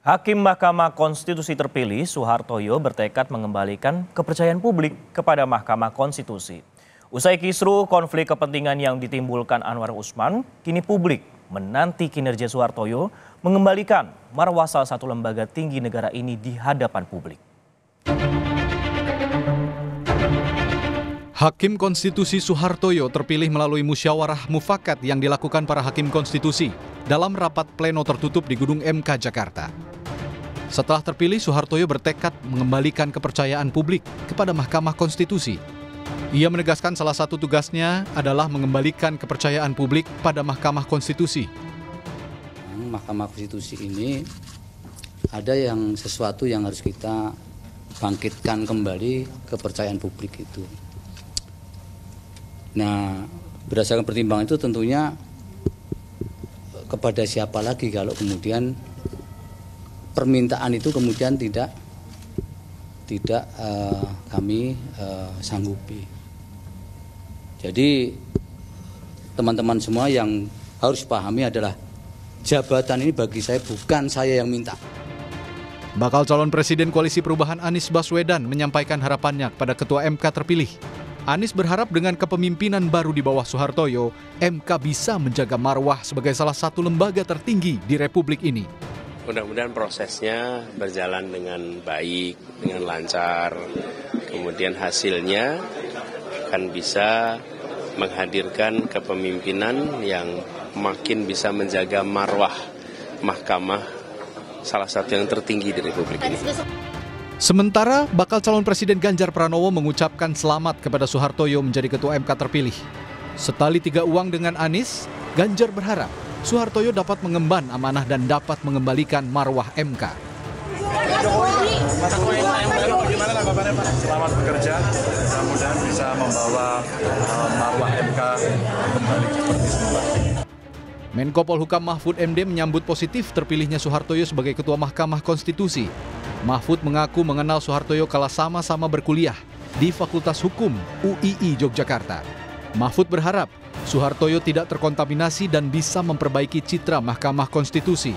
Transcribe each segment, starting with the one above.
Hakim Mahkamah Konstitusi terpilih Soehartojo bertekad mengembalikan kepercayaan publik kepada Mahkamah Konstitusi. Usai kisru konflik kepentingan yang ditimbulkan Anwar Usman, kini publik menanti kinerja Soehartojo mengembalikan marwah salah satu lembaga tinggi negara ini di hadapan publik. Hakim Konstitusi Soehartojo terpilih melalui musyawarah mufakat yang dilakukan para hakim konstitusi dalam rapat pleno tertutup di Gedung MK Jakarta. Setelah terpilih, Soehartojo bertekad mengembalikan kepercayaan publik kepada Mahkamah Konstitusi. Ia menegaskan salah satu tugasnya adalah mengembalikan kepercayaan publik pada Mahkamah Konstitusi. Mahkamah Konstitusi ini ada yang sesuatu yang harus kita bangkitkan kembali kepercayaan publik itu. Nah, berdasarkan pertimbangan itu tentunya kepada siapa lagi kalau kemudian permintaan itu kemudian tidak kami sanggupi. Jadi teman-teman semua yang harus pahami adalah jabatan ini bagi saya bukan saya yang minta. Bakal calon Presiden Koalisi Perubahan Anies Baswedan menyampaikan harapannya kepada Ketua MK terpilih. Anies berharap dengan kepemimpinan baru di bawah Soehartojo, MK bisa menjaga marwah sebagai salah satu lembaga tertinggi di Republik ini. Mudah-mudahan prosesnya berjalan dengan baik, dengan lancar. Kemudian hasilnya akan bisa menghadirkan kepemimpinan yang makin bisa menjaga marwah mahkamah salah satu yang tertinggi di Republik ini. Sementara bakal calon Presiden Ganjar Pranowo mengucapkan selamat kepada Soehartojo menjadi Ketua MK terpilih. Setali tiga uang dengan Anies, Ganjar berharap Soehartojo dapat mengemban amanah dan dapat mengembalikan marwah MK. Selamat bekerja, mudah-mudahan bisa membawa marwah MK kembali seperti semula. Menko Polhukam Mahfud MD menyambut positif terpilihnya Soehartojo sebagai Ketua Mahkamah Konstitusi. Mahfud mengaku mengenal Soehartojo kala sama-sama berkuliah di Fakultas Hukum UII Yogyakarta. Mahfud berharap Soehartojo tidak terkontaminasi dan bisa memperbaiki citra Mahkamah Konstitusi.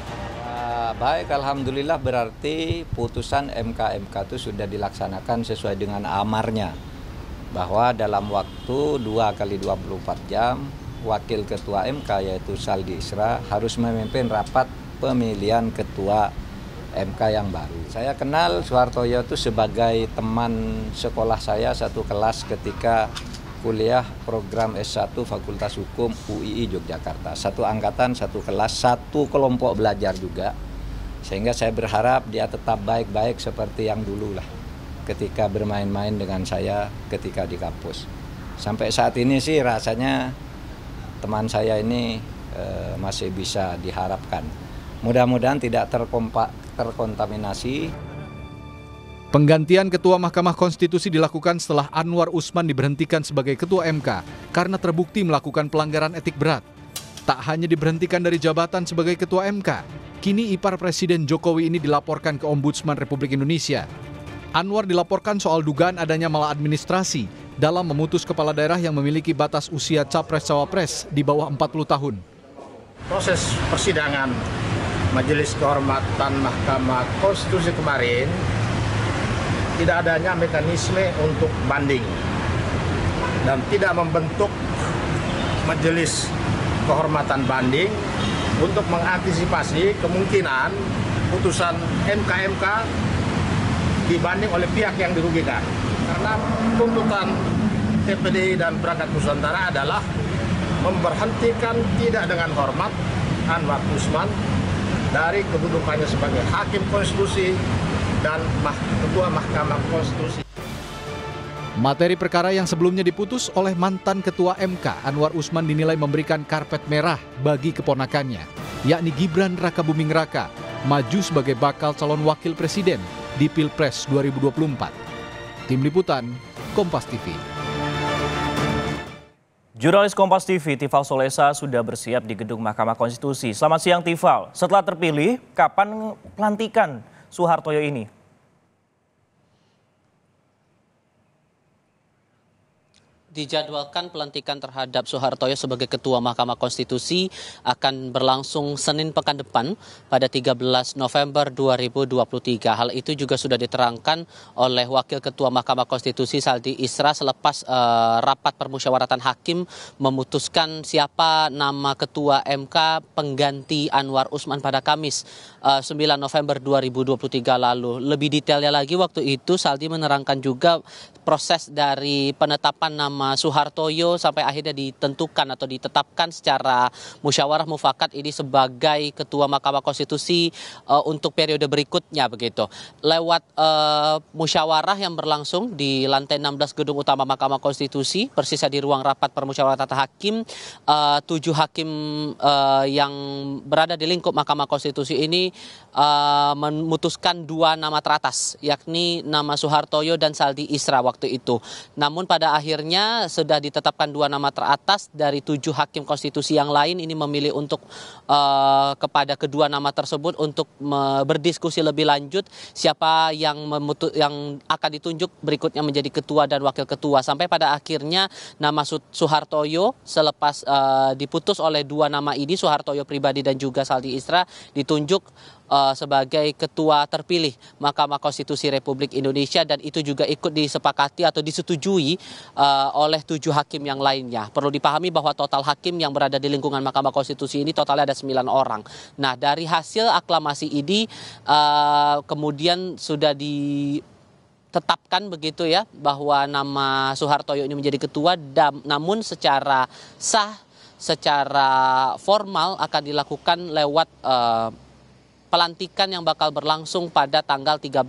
Baik, alhamdulillah berarti putusan MK itu sudah dilaksanakan sesuai dengan amarnya. Bahwa dalam waktu 2x24 jam, Wakil Ketua MK yaitu Saldi Isra harus memimpin rapat pemilihan Ketua MK yang baru. Saya kenal Soehartojo itu sebagai teman sekolah saya satu kelas ketika kuliah program S1 Fakultas Hukum UII Yogyakarta. Satu angkatan, satu kelas, satu kelompok belajar juga. Sehingga saya berharap dia tetap baik-baik seperti yang dulu lah. Ketika bermain-main dengan saya ketika di kampus. Sampai saat ini sih rasanya teman saya ini masih bisa diharapkan. Mudah-mudahan tidak terkontaminasi. Penggantian Ketua Mahkamah Konstitusi dilakukan setelah Anwar Usman diberhentikan sebagai Ketua MK karena terbukti melakukan pelanggaran etik berat. Tak hanya diberhentikan dari jabatan sebagai Ketua MK, kini ipar Presiden Jokowi ini dilaporkan ke Ombudsman Republik Indonesia. Anwar dilaporkan soal dugaan adanya maladministrasi dalam memutus kepala daerah yang memiliki batas usia Capres-Cawapres di bawah 40 tahun. Proses persidangan Majelis Kehormatan Mahkamah Konstitusi kemarin tidak adanya mekanisme untuk banding dan tidak membentuk majelis kehormatan banding untuk mengantisipasi kemungkinan putusan MK dibanding oleh pihak yang dirugikan. Karena tuntutan TPDI dan Perangkat Nusantara adalah memberhentikan tidak dengan hormat Anwar Usman dari kedudukannya sebagai Hakim Konstitusi dan Ketua Mahkamah Konstitusi. Materi perkara yang sebelumnya diputus oleh mantan Ketua MK, Anwar Usman dinilai memberikan karpet merah bagi keponakannya, yakni Gibran Rakabuming Raka, maju sebagai bakal calon wakil presiden di Pilpres 2024. Tim Liputan, Kompas TV. Jurnalis Kompas TV, Tifal Solesa sudah bersiap di Gedung Mahkamah Konstitusi. Selamat siang Tifal, setelah terpilih, kapan pelantikan Soehartojo ini? Dijadwalkan pelantikan terhadap Soehartoyo sebagai Ketua Mahkamah Konstitusi akan berlangsung Senin pekan depan pada 13 November 2023. Hal itu juga sudah diterangkan oleh Wakil Ketua Mahkamah Konstitusi Saldi Isra selepas rapat permusyawaratan hakim memutuskan siapa nama Ketua MK pengganti Anwar Usman pada Kamis 9 November 2023 lalu. Lebih detailnya lagi waktu itu Saldi menerangkan juga proses dari penetapan nama Soehartoyo sampai akhirnya ditentukan atau ditetapkan secara musyawarah mufakat ini sebagai Ketua Mahkamah Konstitusi untuk periode berikutnya begitu. Lewat musyawarah yang berlangsung di lantai 16 gedung utama Mahkamah Konstitusi, persisnya di ruang rapat permusyawaratan hakim, 7 hakim yang berada di lingkup Mahkamah Konstitusi ini memutuskan 2 nama teratas, yakni nama Soehartoyo dan Saldi Isra waktu itu. Namun pada akhirnya sudah ditetapkan 2 nama teratas dari 7 hakim konstitusi yang lain ini memilih untuk kepada kedua nama tersebut untuk berdiskusi lebih lanjut siapa yang akan ditunjuk berikutnya menjadi ketua dan wakil ketua, sampai pada akhirnya nama Soehartoyo selepas diputus oleh 2 nama ini, Soehartoyo pribadi dan juga Saldi Isra, ditunjuk sebagai ketua terpilih Mahkamah Konstitusi Republik Indonesia, dan itu juga ikut disepakati atau disetujui oleh 7 hakim yang lainnya. Perlu dipahami bahwa total hakim yang berada di lingkungan Mahkamah Konstitusi ini totalnya ada 9 orang. Nah, dari hasil aklamasi ini kemudian sudah ditetapkan begitu ya bahwa nama Soehartoyo ini menjadi ketua, namun secara sah, secara formal akan dilakukan lewat pelantikan yang bakal berlangsung pada tanggal 13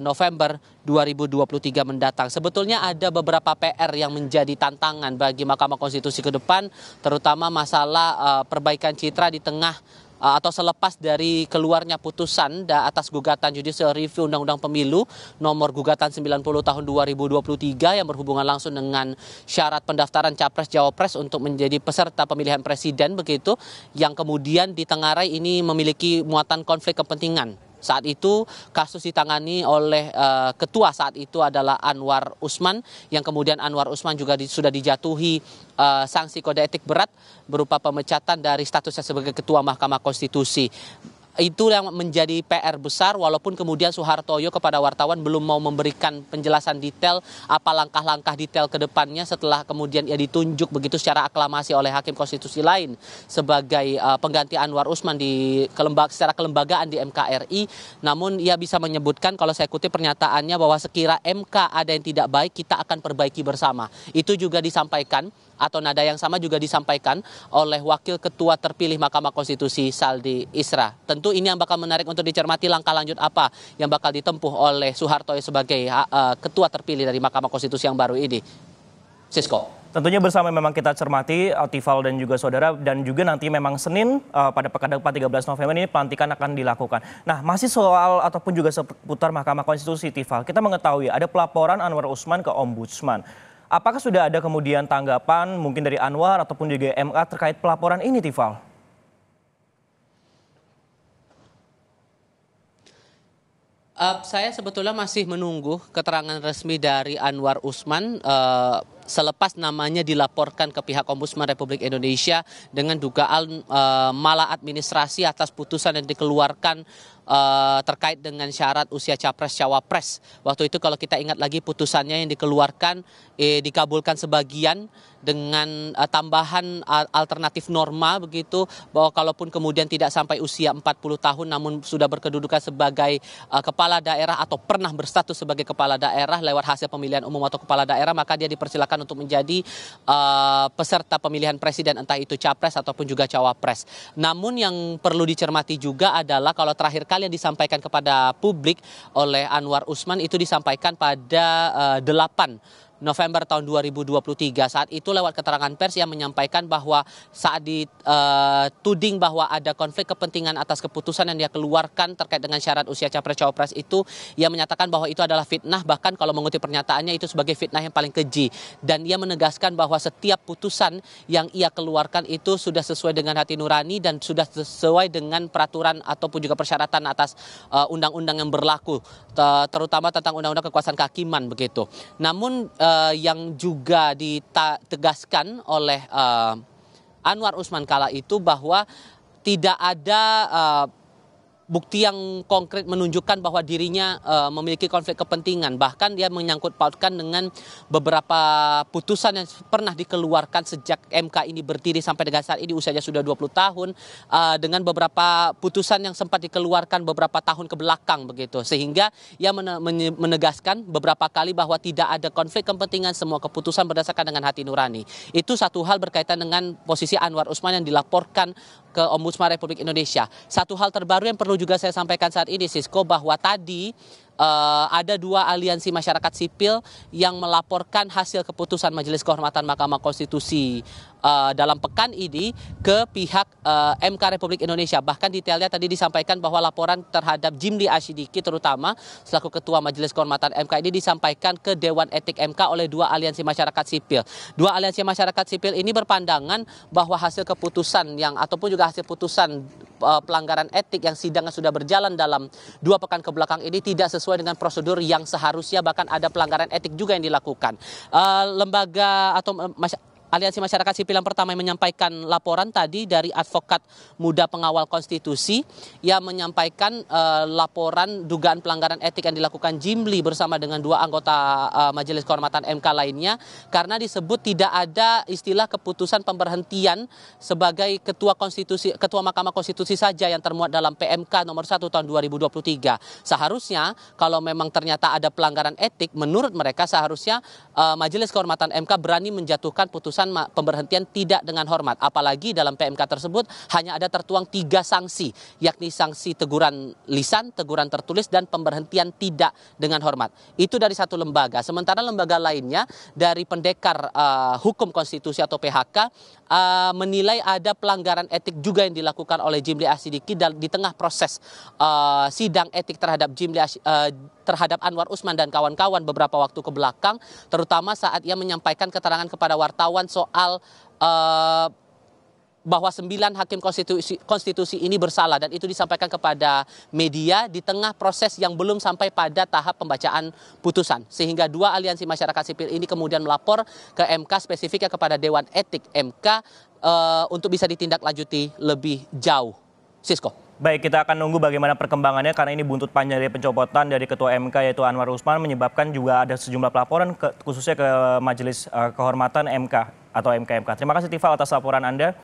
November 2023 mendatang. Sebetulnya ada beberapa PR yang menjadi tantangan bagi Mahkamah Konstitusi ke depan, terutama masalah perbaikan citra di tengah atau selepas dari keluarnya putusan atas gugatan judicial review Undang-Undang Pemilu nomor gugatan 90 tahun 2023 yang berhubungan langsung dengan syarat pendaftaran Capres-Cawapres untuk menjadi peserta pemilihan presiden begitu, yang kemudian ditengarai ini memiliki muatan konflik kepentingan. Saat itu kasus ditangani oleh ketua saat itu adalah Anwar Usman, yang kemudian Anwar Usman juga sudah dijatuhi sanksi kode etik berat berupa pemecatan dari statusnya sebagai ketua Mahkamah Konstitusi. Itu yang menjadi PR besar, walaupun kemudian Soehartoyo kepada wartawan belum mau memberikan penjelasan detail apa langkah-langkah detail ke depannya setelah kemudian ia ditunjuk begitu secara aklamasi oleh hakim konstitusi lain sebagai pengganti Anwar Usman secara kelembagaan di MKRI. Namun ia bisa menyebutkan, kalau saya kutip pernyataannya, bahwa sekira MK ada yang tidak baik kita akan perbaiki bersama. Itu juga disampaikan atau nada yang sama juga disampaikan oleh Wakil Ketua terpilih Mahkamah Konstitusi Saldi Isra. Tentu ini yang bakal menarik untuk dicermati langkah lanjut apa yang bakal ditempuh oleh Soehartoyo sebagai Ketua terpilih dari Mahkamah Konstitusi yang baru ini. Sisko. Tentunya bersama memang kita cermati, Tifal dan juga saudara, dan juga nanti memang Senin pada pekan depan 13 November ini pelantikan akan dilakukan. Nah, masih soal ataupun juga seputar Mahkamah Konstitusi, Tifal, kita mengetahui ada pelaporan Anwar Usman ke Ombudsman. Apakah sudah ada kemudian tanggapan mungkin dari Anwar ataupun juga MK terkait pelaporan ini, Tifal? Saya sebetulnya masih menunggu keterangan resmi dari Anwar Usman selepas namanya dilaporkan ke pihak Ombudsman Republik Indonesia dengan dugaan maladministrasi atas putusan yang dikeluarkan terkait dengan syarat usia Capres-Cawapres. Waktu itu kalau kita ingat lagi putusannya yang dikeluarkan dikabulkan sebagian dengan tambahan alternatif norma begitu, bahwa kalaupun kemudian tidak sampai usia 40 tahun namun sudah berkedudukan sebagai kepala daerah atau pernah berstatus sebagai kepala daerah lewat hasil pemilihan umum atau kepala daerah, maka dia dipersilakan untuk menjadi peserta pemilihan presiden, entah itu Capres ataupun juga Cawapres. Namun yang perlu dicermati juga adalah kalau terakhir kali yang disampaikan kepada publik oleh Anwar Usman itu disampaikan pada 8 November tahun 2023. Saat itu lewat keterangan pers yang menyampaikan bahwa saat dituding bahwa ada konflik kepentingan atas keputusan yang dia keluarkan terkait dengan syarat usia Capres-Cawapres itu, ia menyatakan bahwa itu adalah fitnah, bahkan kalau mengutip pernyataannya itu sebagai fitnah yang paling keji. Dan ia menegaskan bahwa setiap putusan yang ia keluarkan itu sudah sesuai dengan hati nurani dan sudah sesuai dengan peraturan ataupun juga persyaratan atas undang-undang yang berlaku, terutama tentang undang-undang kekuasaan kehakiman begitu. Namun yang juga ditegaskan oleh Anwar Usman kala itu bahwa tidak ada bukti yang konkret menunjukkan bahwa dirinya memiliki konflik kepentingan. Bahkan dia menyangkut pautkan dengan beberapa putusan yang pernah dikeluarkan sejak MK ini berdiri sampai dengan saat ini usianya sudah 20 tahun. Dengan beberapa putusan yang sempat dikeluarkan beberapa tahun ke belakang begitu. Sehingga ia menegaskan beberapa kali bahwa tidak ada konflik kepentingan, semua keputusan berdasarkan dengan hati nurani. Itu satu hal berkaitan dengan posisi Anwar Usman yang dilaporkan ke Ombudsman Republik Indonesia. Satu hal terbaru yang perlu juga saya sampaikan saat ini, Sisko, bahwa tadi ada 2 aliansi masyarakat sipil yang melaporkan hasil keputusan Majelis Kehormatan Mahkamah Konstitusi dalam pekan ini ke pihak MK Republik Indonesia. Bahkan detailnya tadi disampaikan bahwa laporan terhadap Jimli Asyidiki terutama selaku Ketua Majelis Kehormatan MK ini disampaikan ke Dewan Etik MK oleh 2 aliansi masyarakat sipil. 2 aliansi masyarakat sipil ini berpandangan bahwa hasil keputusan ataupun juga hasil putusan pelanggaran etik yang sidangnya sudah berjalan dalam 2 pekan ke belakang ini tidak sesuai dengan prosedur yang seharusnya, bahkan ada pelanggaran etik juga yang dilakukan. Lembaga atau aliansi masyarakat sipil yang pertama yang menyampaikan laporan tadi dari Advokat Muda Pengawal Konstitusi yang menyampaikan laporan dugaan pelanggaran etik yang dilakukan Jimli bersama dengan 2 anggota Majelis Kehormatan MK lainnya, karena disebut tidak ada istilah keputusan pemberhentian sebagai Ketua Mahkamah Konstitusi saja yang termuat dalam PMK nomor 1 tahun 2023. Seharusnya kalau memang ternyata ada pelanggaran etik, menurut mereka seharusnya Majelis Kehormatan MK berani menjatuhkan putusan pemberhentian tidak dengan hormat. Apalagi dalam PMK tersebut hanya ada tertuang 3 sanksi, yakni sanksi teguran lisan, teguran tertulis, dan pemberhentian tidak dengan hormat. Itu dari satu lembaga. Sementara lembaga lainnya dari Pendekar Hukum Konstitusi atau PHK menilai ada pelanggaran etik juga yang dilakukan oleh Jimli Asyidiki di tengah proses sidang etik terhadap terhadap Anwar Usman dan kawan-kawan beberapa waktu ke belakang, terutama saat ia menyampaikan keterangan kepada wartawan soal bahwa 9 hakim konstitusi ini bersalah, dan itu disampaikan kepada media di tengah proses yang belum sampai pada tahap pembacaan putusan. Sehingga 2 aliansi masyarakat sipil ini kemudian melapor ke MK, spesifiknya kepada Dewan Etik MK untuk bisa ditindaklanjuti lebih jauh. Sisko. Baik, kita akan nunggu bagaimana perkembangannya karena ini buntut panjang dari pencopotan dari Ketua MK yaitu Anwar Usman menyebabkan juga ada sejumlah pelaporan khususnya ke Majelis Kehormatan MK atau MKMK. Terima kasih Tifal atas laporan Anda.